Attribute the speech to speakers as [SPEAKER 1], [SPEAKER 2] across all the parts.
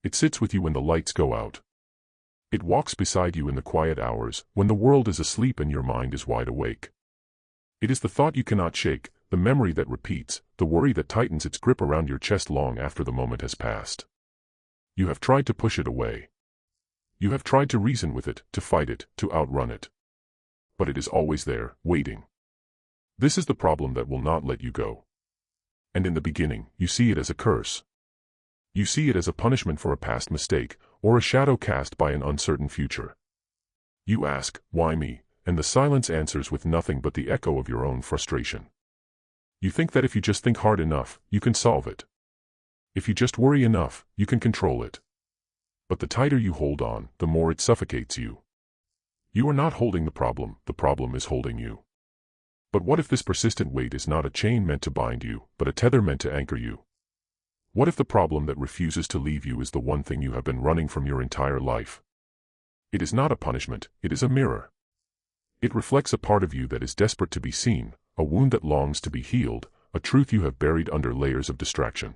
[SPEAKER 1] It sits with you when the lights go out. It walks beside you in the quiet hours, when the world is asleep and your mind is wide awake. It is the thought you cannot shake, the memory that repeats, the worry that tightens its grip around your chest long after the moment has passed. You have tried to push it away. You have tried to reason with it, to fight it, to outrun it. But it is always there, waiting. This is the problem that will not let you go. And in the beginning, you see it as a curse. You see it as a punishment for a past mistake, or a shadow cast by an uncertain future. You ask, why me? And the silence answers with nothing but the echo of your own frustration. You think that if you just think hard enough, you can solve it. If you just worry enough, you can control it. But the tighter you hold on, the more it suffocates you. You are not holding the problem is holding you. But what if this persistent weight is not a chain meant to bind you, but a tether meant to anchor you? What if the problem that refuses to leave you is the one thing you have been running from your entire life? It is not a punishment, it is a mirror. It reflects a part of you that is desperate to be seen, a wound that longs to be healed, a truth you have buried under layers of distraction.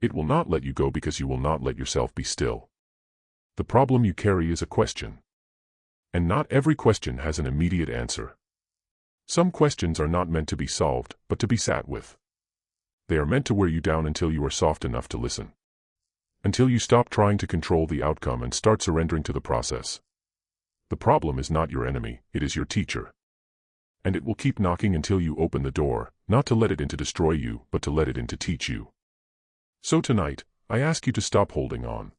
[SPEAKER 1] It will not let you go because you will not let yourself be still. The problem you carry is a question. And not every question has an immediate answer. Some questions are not meant to be solved, but to be sat with. They are meant to wear you down until you are soft enough to listen. Until you stop trying to control the outcome and start surrendering to the process. The problem is not your enemy, it is your teacher. And it will keep knocking until you open the door, not to let it in to destroy you, but to let it in to teach you. So tonight, I ask you to stop holding on.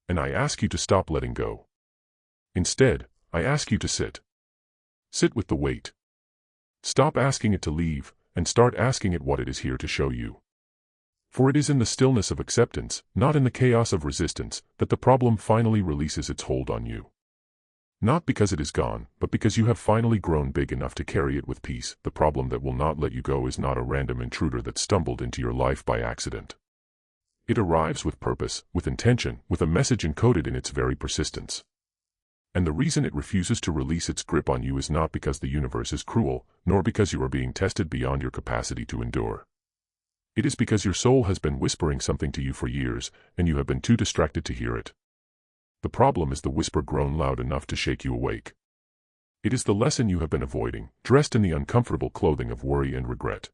[SPEAKER 1] And I ask you to stop letting go. Instead, I ask you to sit. Sit with the weight. Stop asking it to leave, and start asking it what it is here to show you. For it is in the stillness of acceptance, not in the chaos of resistance, that the problem finally releases its hold on you. Not because it is gone, but because you have finally grown big enough to carry it with peace. The problem that will not let you go is not a random intruder that stumbled into your life by accident. It arrives with purpose, with intention, with a message encoded in its very persistence. And the reason it refuses to release its grip on you is not because the universe is cruel, nor because you are being tested beyond your capacity to endure. It is because your soul has been whispering something to you for years, and you have been too distracted to hear it. The problem is the whisper grown loud enough to shake you awake. It is the lesson you have been avoiding, dressed in the uncomfortable clothing of worry and regret.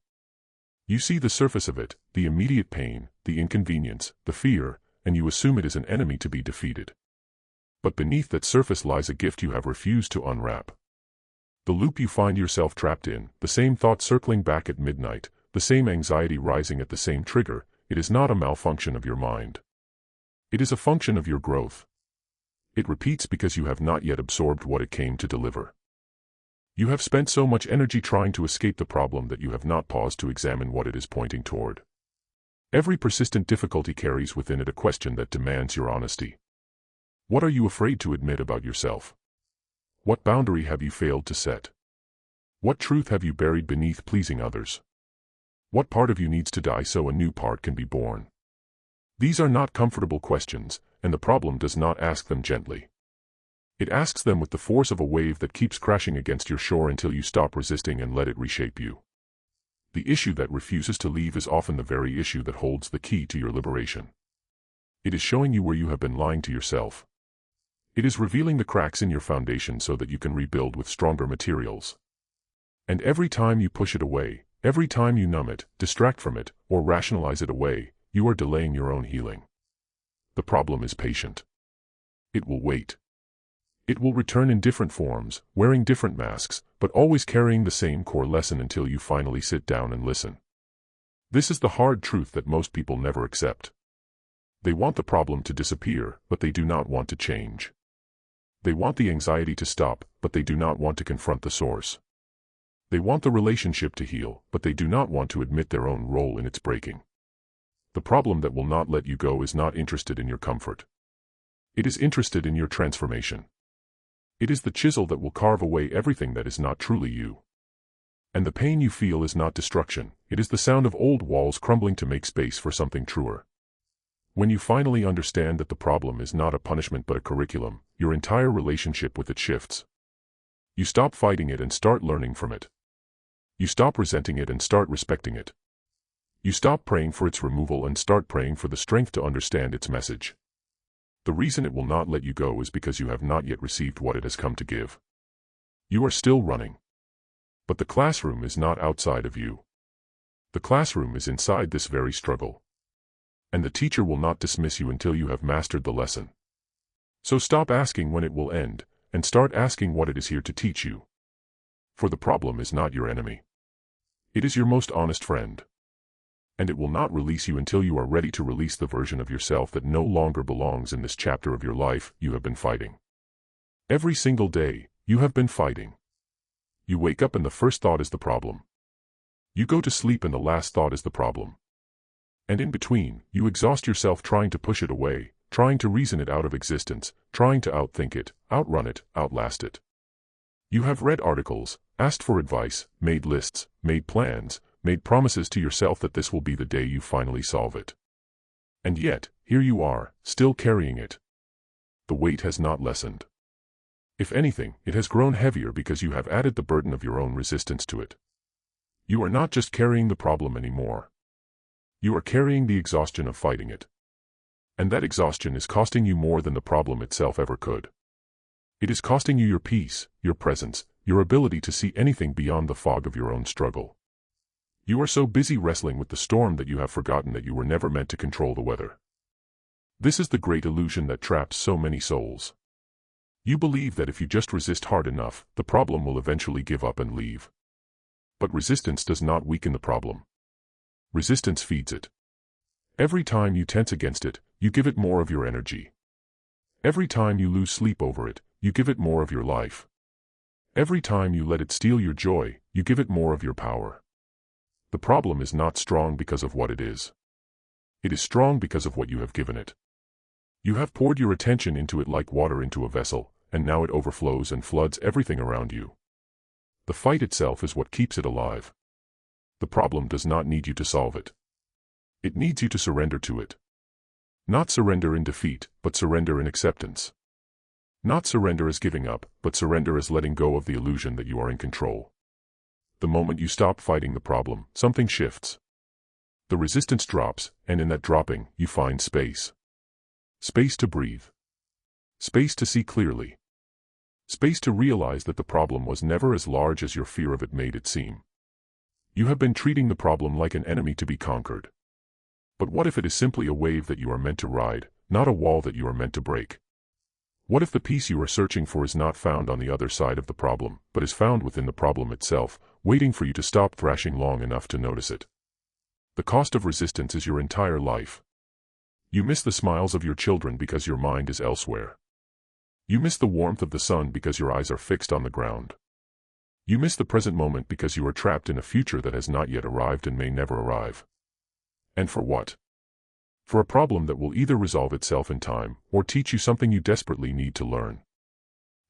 [SPEAKER 1] You see the surface of it, the immediate pain, the inconvenience, the fear, and you assume it is an enemy to be defeated. But beneath that surface lies a gift you have refused to unwrap. The loop you find yourself trapped in, the same thought circling back at midnight, the same anxiety rising at the same trigger, it is not a malfunction of your mind. It is a function of your growth. It repeats because you have not yet absorbed what it came to deliver. You have spent so much energy trying to escape the problem that you have not paused to examine what it is pointing toward. Every persistent difficulty carries within it a question that demands your honesty. What are you afraid to admit about yourself? What boundary have you failed to set? What truth have you buried beneath pleasing others? What part of you needs to die so a new part can be born? These are not comfortable questions, and the problem does not ask them gently. It asks them with the force of a wave that keeps crashing against your shore until you stop resisting and let it reshape you. The issue that refuses to leave is often the very issue that holds the key to your liberation. It is showing you where you have been lying to yourself. It is revealing the cracks in your foundation so that you can rebuild with stronger materials. And every time you push it away, every time you numb it, distract from it, or rationalize it away, you are delaying your own healing. The problem is patient. It will wait. It will return in different forms, wearing different masks, but always carrying the same core lesson until you finally sit down and listen. This is the hard truth that most people never accept. They want the problem to disappear, but they do not want to change. They want the anxiety to stop, but they do not want to confront the source. They want the relationship to heal, but they do not want to admit their own role in its breaking. The problem that will not let you go is not interested in your comfort. It is interested in your transformation. It is the chisel that will carve away everything that is not truly you. And the pain you feel is not destruction, it is the sound of old walls crumbling to make space for something truer. When you finally understand that the problem is not a punishment but a curriculum, your entire relationship with it shifts. You stop fighting it and start learning from it. You stop resenting it and start respecting it. You stop praying for its removal and start praying for the strength to understand its message. The reason it will not let you go is because you have not yet received what it has come to give. You are still running. But the classroom is not outside of you. The classroom is inside this very struggle. And the teacher will not dismiss you until you have mastered the lesson. So stop asking when it will end, and start asking what it is here to teach you. For the problem is not your enemy. It is your most honest friend. And it will not release you until you are ready to release the version of yourself that no longer belongs in this chapter of your life you have been fighting. Every single day, you have been fighting. You wake up and the first thought is the problem. You go to sleep and the last thought is the problem. And in between, you exhaust yourself trying to push it away, trying to reason it out of existence, trying to outthink it, outrun it, outlast it. You have read articles, asked for advice, made lists, made plans, made promises to yourself that this will be the day you finally solve it. And yet, here you are, still carrying it. The weight has not lessened. If anything, it has grown heavier because you have added the burden of your own resistance to it. You are not just carrying the problem anymore. You are carrying the exhaustion of fighting it. And that exhaustion is costing you more than the problem itself ever could. It is costing you your peace, your presence, your ability to see anything beyond the fog of your own struggle. You are so busy wrestling with the storm that you have forgotten that you were never meant to control the weather. This is the great illusion that traps so many souls. You believe that if you just resist hard enough, the problem will eventually give up and leave. But resistance does not weaken the problem. Resistance feeds it. Every time you tense against it, you give it more of your energy. Every time you lose sleep over it, you give it more of your life. Every time you let it steal your joy, you give it more of your power. The problem is not strong because of what it is. It is strong because of what you have given it. You have poured your attention into it like water into a vessel, and now it overflows and floods everything around you. The fight itself is what keeps it alive. The problem does not need you to solve it. It needs you to surrender to it. Not surrender in defeat, but surrender in acceptance. Not surrender as giving up, but surrender as letting go of the illusion that you are in control. The moment you stop fighting the problem, something shifts. The resistance drops, and in that dropping, you find space. Space to breathe. Space to see clearly. Space to realize that the problem was never as large as your fear of it made it seem. You have been treating the problem like an enemy to be conquered. But what if it is simply a wave that you are meant to ride, not a wall that you are meant to break? What if the peace you are searching for is not found on the other side of the problem, but is found within the problem itself, waiting for you to stop thrashing long enough to notice it? The cost of resistance is your entire life. You miss the smiles of your children because your mind is elsewhere. You miss the warmth of the sun because your eyes are fixed on the ground. You miss the present moment because you are trapped in a future that has not yet arrived and may never arrive. And for what? For a problem that will either resolve itself in time, or teach you something you desperately need to learn.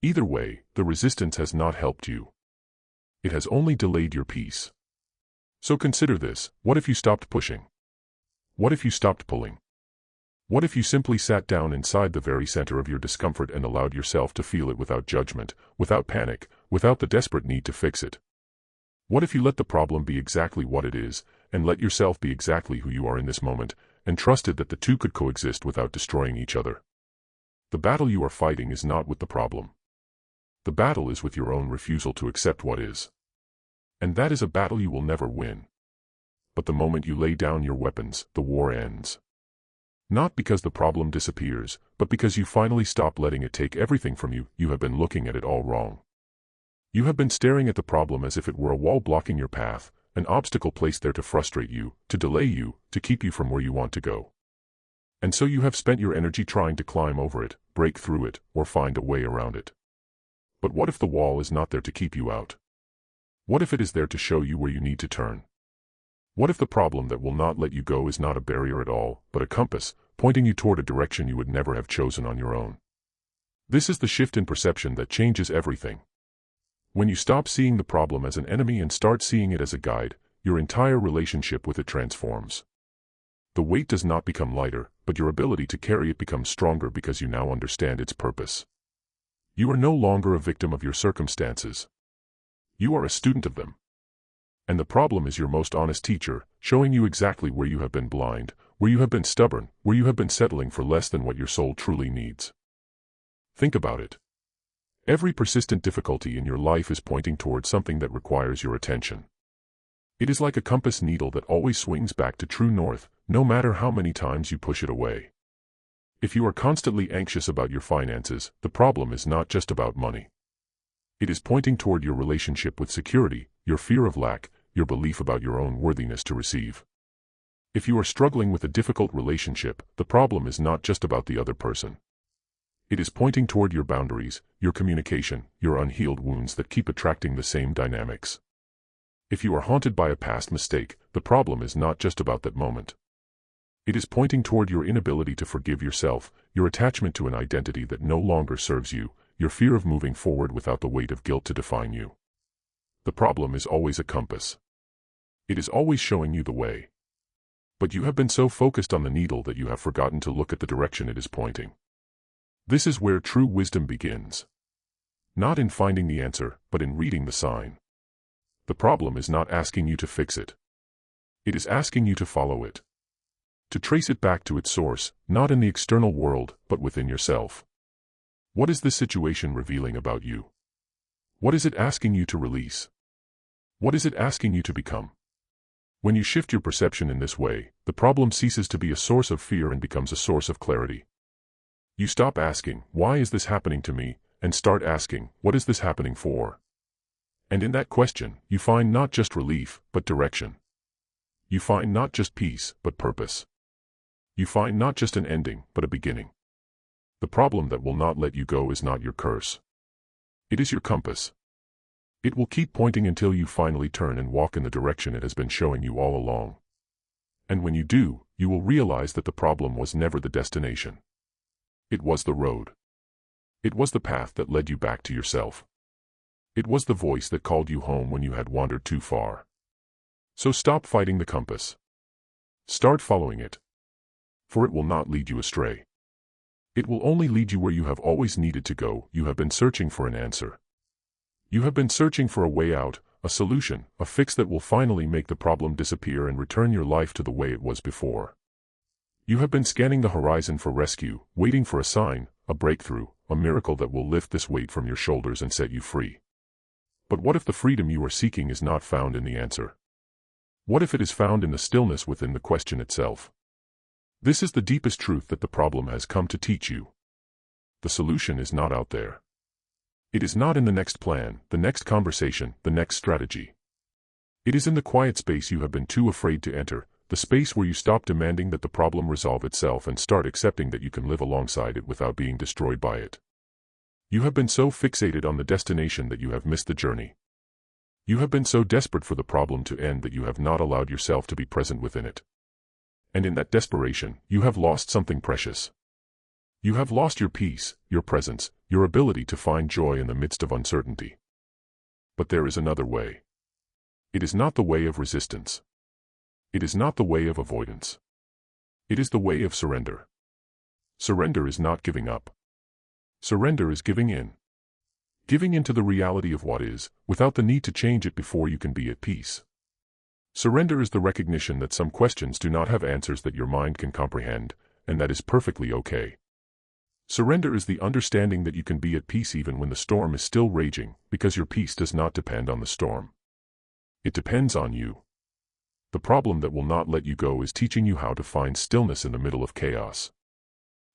[SPEAKER 1] Either way, the resistance has not helped you. It has only delayed your peace. So consider this: what if you stopped pushing? What if you stopped pulling? What if you simply sat down inside the very center of your discomfort and allowed yourself to feel it without judgment, without panic, without the desperate need to fix it? What if you let the problem be exactly what it is, and let yourself be exactly who you are in this moment, and trusted that the two could coexist without destroying each other? The battle you are fighting is not with the problem. The battle is with your own refusal to accept what is. And that is a battle you will never win. But the moment you lay down your weapons, the war ends. Not because the problem disappears, but because you finally stop letting it take everything from you. You have been looking at it all wrong. You have been staring at the problem as if it were a wall blocking your path, an obstacle placed there to frustrate you, to delay you, to keep you from where you want to go. And so you have spent your energy trying to climb over it, break through it, or find a way around it. But what if the wall is not there to keep you out? What if it is there to show you where you need to turn? What if the problem that will not let you go is not a barrier at all, but a compass, pointing you toward a direction you would never have chosen on your own? This is the shift in perception that changes everything. When you stop seeing the problem as an enemy and start seeing it as a guide, your entire relationship with it transforms. The weight does not become lighter, but your ability to carry it becomes stronger because you now understand its purpose. You are no longer a victim of your circumstances. You are a student of them. And the problem is your most honest teacher, showing you exactly where you have been blind, where you have been stubborn, where you have been settling for less than what your soul truly needs. Think about it. Every persistent difficulty in your life is pointing towards something that requires your attention. It is like a compass needle that always swings back to true north, no matter how many times you push it away. If you are constantly anxious about your finances, the problem is not just about money. It is pointing toward your relationship with security, your fear of lack, your belief about your own worthiness to receive. If you are struggling with a difficult relationship, the problem is not just about the other person. It is pointing toward your boundaries, your communication, your unhealed wounds that keep attracting the same dynamics. If you are haunted by a past mistake, the problem is not just about that moment. It is pointing toward your inability to forgive yourself, your attachment to an identity that no longer serves you, your fear of moving forward without the weight of guilt to define you. The problem is always a compass. It is always showing you the way. But you have been so focused on the needle that you have forgotten to look at the direction it is pointing. This is where true wisdom begins. Not in finding the answer, but in reading the sign. The problem is not asking you to fix it. It is asking you to follow it. To trace it back to its source, not in the external world, but within yourself. What is this situation revealing about you? What is it asking you to release? What is it asking you to become? When you shift your perception in this way, the problem ceases to be a source of fear and becomes a source of clarity. You stop asking, "Why is this happening to me?" and start asking, "What is this happening for?" And in that question, you find not just relief, but direction. You find not just peace, but purpose. You find not just an ending, but a beginning. The problem that will not let you go is not your curse. It is your compass. It will keep pointing until you finally turn and walk in the direction it has been showing you all along. And when you do, you will realize that the problem was never the destination. It was the road. It was the path that led you back to yourself. It was the voice that called you home when you had wandered too far. So stop fighting the compass. Start following it. For it will not lead you astray. It will only lead you where you have always needed to go. You have been searching for an answer. You have been searching for a way out, a solution, a fix that will finally make the problem disappear and return your life to the way it was before. You have been scanning the horizon for rescue, waiting for a sign, a breakthrough, a miracle that will lift this weight from your shoulders and set you free. But what if the freedom you are seeking is not found in the answer? What if it is found in the stillness within the question itself? This is the deepest truth that the problem has come to teach you. The solution is not out there. It is not in the next plan, the next conversation, the next strategy. It is in the quiet space you have been too afraid to enter, the space where you stop demanding that the problem resolve itself and start accepting that you can live alongside it without being destroyed by it. You have been so fixated on the destination that you have missed the journey. You have been so desperate for the problem to end that you have not allowed yourself to be present within it. And in that desperation, you have lost something precious. You have lost your peace, your presence, your ability to find joy in the midst of uncertainty. But there is another way. It is not the way of resistance. It is not the way of avoidance. It is the way of surrender. Surrender is not giving up. Surrender is giving in. Giving in to the reality of what is, without the need to change it before you can be at peace. Surrender is the recognition that some questions do not have answers that your mind can comprehend, and that is perfectly okay. Surrender is the understanding that you can be at peace even when the storm is still raging, because your peace does not depend on the storm. It depends on you. The problem that will not let you go is teaching you how to find stillness in the middle of chaos.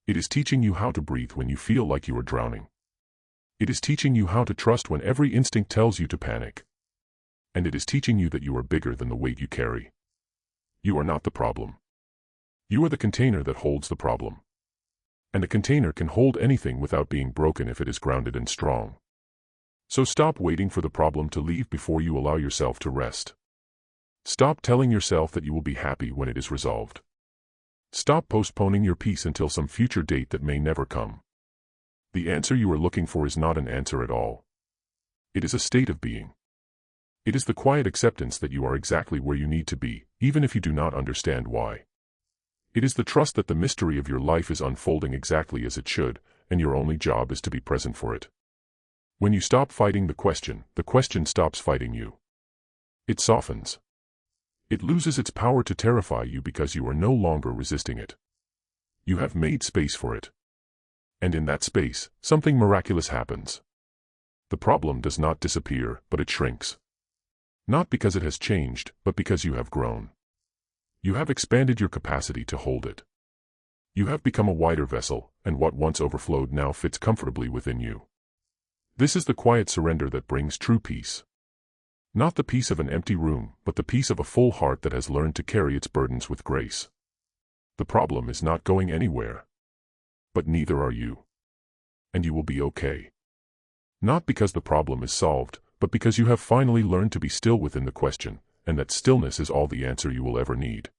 [SPEAKER 1] It is teaching you how to breathe when you feel like you are drowning. It is teaching you how to trust when every instinct tells you to panic. And it is teaching you that you are bigger than the weight you carry. You are not the problem. You are the container that holds the problem. And the container can hold anything without being broken if it is grounded and strong. So stop waiting for the problem to leave before you allow yourself to rest. Stop telling yourself that you will be happy when it is resolved. Stop postponing your peace until some future date that may never come. The answer you are looking for is not an answer at all. It is a state of being. It is the quiet acceptance that you are exactly where you need to be, even if you do not understand why. It is the trust that the mystery of your life is unfolding exactly as it should, and your only job is to be present for it. When you stop fighting the question stops fighting you. It softens. It loses its power to terrify you because you are no longer resisting it. You have made space for it. And in that space, something miraculous happens. The problem does not disappear, but it shrinks. Not because it has changed, but because you have grown. You have expanded your capacity to hold it. You have become a wider vessel, and what once overflowed now fits comfortably within you. This is the quiet surrender that brings true peace. Not the peace of an empty room, but the peace of a full heart that has learned to carry its burdens with grace. The problem is not going anywhere. But neither are you. And you will be okay. Not because the problem is solved, but because you have finally learned to be still within the question, and that stillness is all the answer you will ever need.